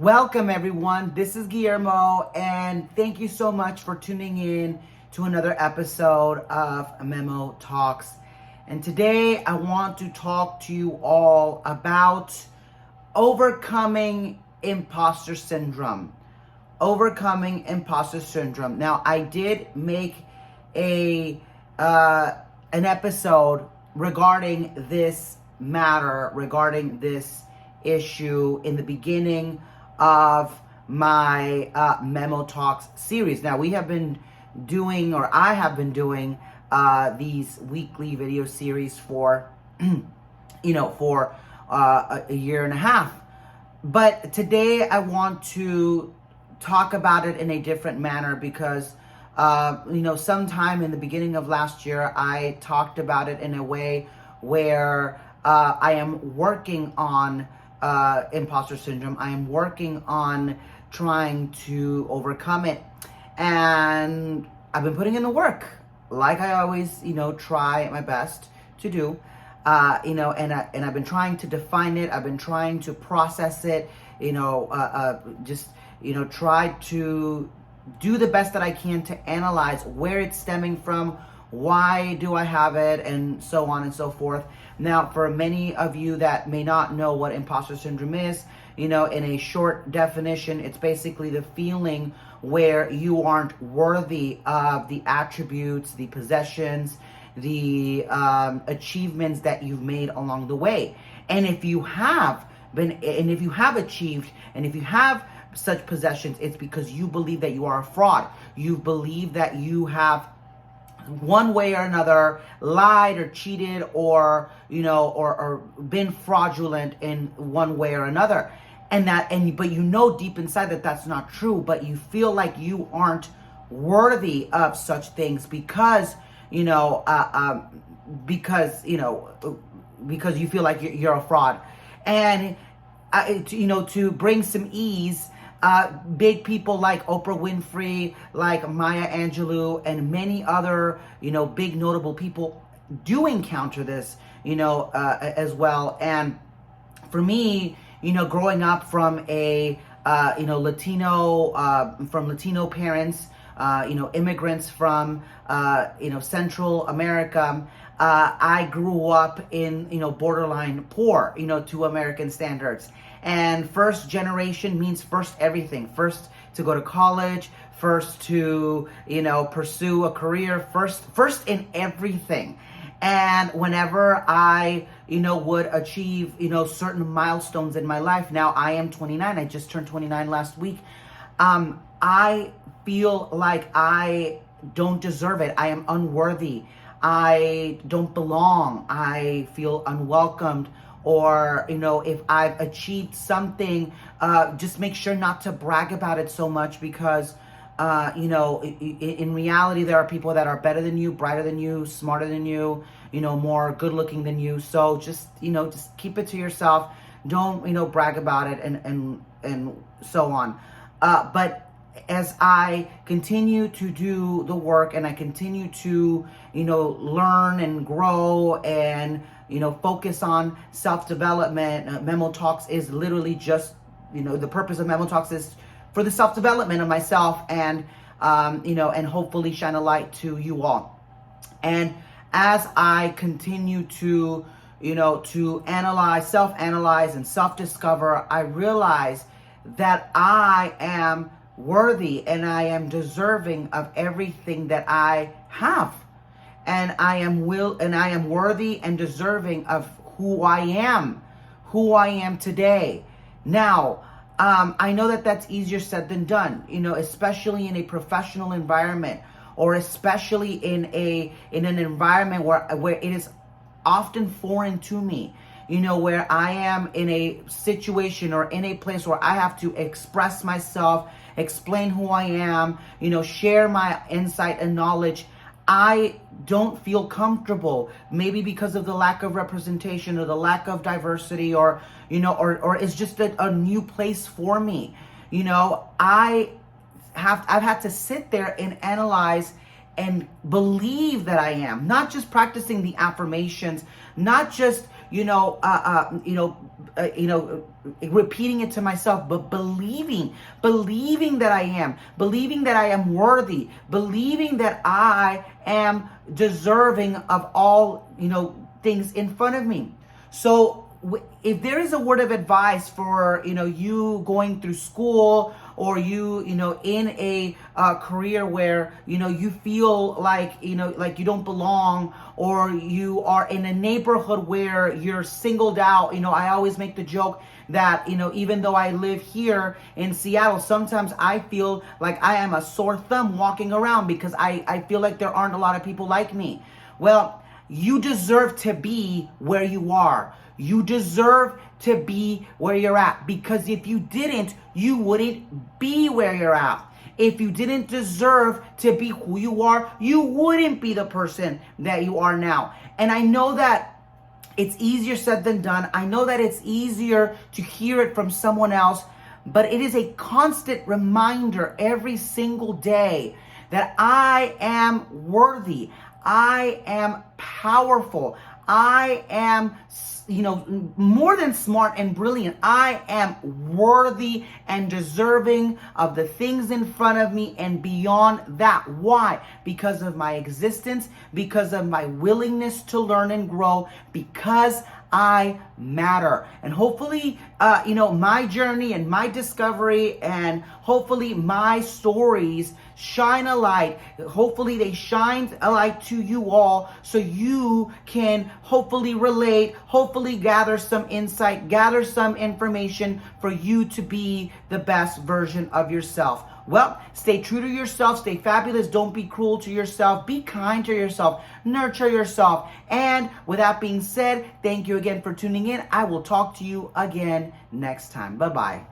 Welcome everyone, this is Guillermo and thank you so much for tuning in to another episode of MemoTalks. And today I want to talk to you all about overcoming imposter syndrome. Overcoming imposter syndrome. Now I did make an episode regarding this matter, regarding this issue in the beginning of my MemoTalks series. Now we have been doing, or I have been doing, these weekly video series for, for a year and a half. But today I want to talk about it in a different manner because, sometime in the beginning of last year, I talked about it in a way where I am working on imposter syndrome. I am working on trying to overcome it. And I've been putting in the work, like I always, try my best to do. And I've been trying to define it. I've been trying to process it, try to do the best that I can to analyze where it's stemming from, why do I have it, and so on and so forth. Now, for many of you that may not know what imposter syndrome is, in a short definition, it's basically the feeling where you aren't worthy of the attributes, the possessions, the achievements that you've made along the way. And if you have achieved, and if you have such possessions, it's because you believe that you are a fraud. You believe that you have one way or another lied or cheated or been fraudulent in one way or another, but deep inside that that's not true, but you feel like you aren't worthy of such things because you feel like you're a fraud. And to bring some ease, big people like Oprah Winfrey, like Maya Angelou, and many other, big notable people do encounter this, as well. And for me, growing up from a, Latino parents, immigrants from, Central America, I grew up in, borderline poor, to American standards. And first generation means first everything. First to go to college, first to, pursue a career, first in everything. And whenever I, would achieve, certain milestones in my life, now I am 29, I just turned 29 last week, I feel like I don't deserve it. I am unworthy. I don't belong. I feel unwelcomed. Or, if I've achieved something, just make sure not to brag about it so much because, in reality, there are people that are better than you, brighter than you, smarter than you, more good looking than you. So just keep it to yourself. Don't, brag about it and so on. But as I continue to do the work and I continue to, learn and grow and, focus on self-development, MemoTalks is literally just, the purpose of MemoTalks is for the self-development of myself and, and hopefully shine a light to you all. And as I continue to, to self-analyze and self-discover, I realize that I am worthy and I am deserving of everything that I have. And I am worthy and deserving of who I am today. Now, I know that that's easier said than done, especially in a professional environment, or especially in an environment where it is often foreign to me, where I am in a situation or in a place where I have to express myself, explain who I am, share my insight and knowledge. I don't feel comfortable, maybe because of the lack of representation or the lack of diversity, or it's just a new place for me. I've had to sit there and analyze and believe that I am, not just practicing the affirmations, not just, repeating it to myself, but believing that believing that I am worthy, believing that I am deserving of all, things in front of me. So if there is a word of advice for, you going through school, or you in a career where you feel like like you don't belong, or you are in a neighborhood where you're singled out. I always make the joke that even though I live here in Seattle, sometimes I feel like I am a sore thumb walking around because I feel like there aren't a lot of people like me. Well, you deserve to be where you are. You deserve to be where you're at, because if you didn't, you wouldn't be where you're at. If you didn't deserve to be who you are, you wouldn't be the person that you are now. And I know that it's easier said than done. I know that it's easier to hear it from someone else, but it is a constant reminder every single day that I am worthy. I am powerful. I am, more than smart and brilliant. I am worthy and deserving of the things in front of me and beyond that. Why? Because of my existence, because of my willingness to learn and grow, because I matter. And hopefully, my journey and my discovery, and hopefully my stories shine a light. Hopefully they shine a light to you all, so you can hopefully relate, hopefully gather some insight, gather some information for you to be the best version of yourself. Well, stay true to yourself, stay fabulous, don't be cruel to yourself, be kind to yourself, nurture yourself. And with that being said, thank you again for tuning in. I will talk to you again next time. Bye-bye.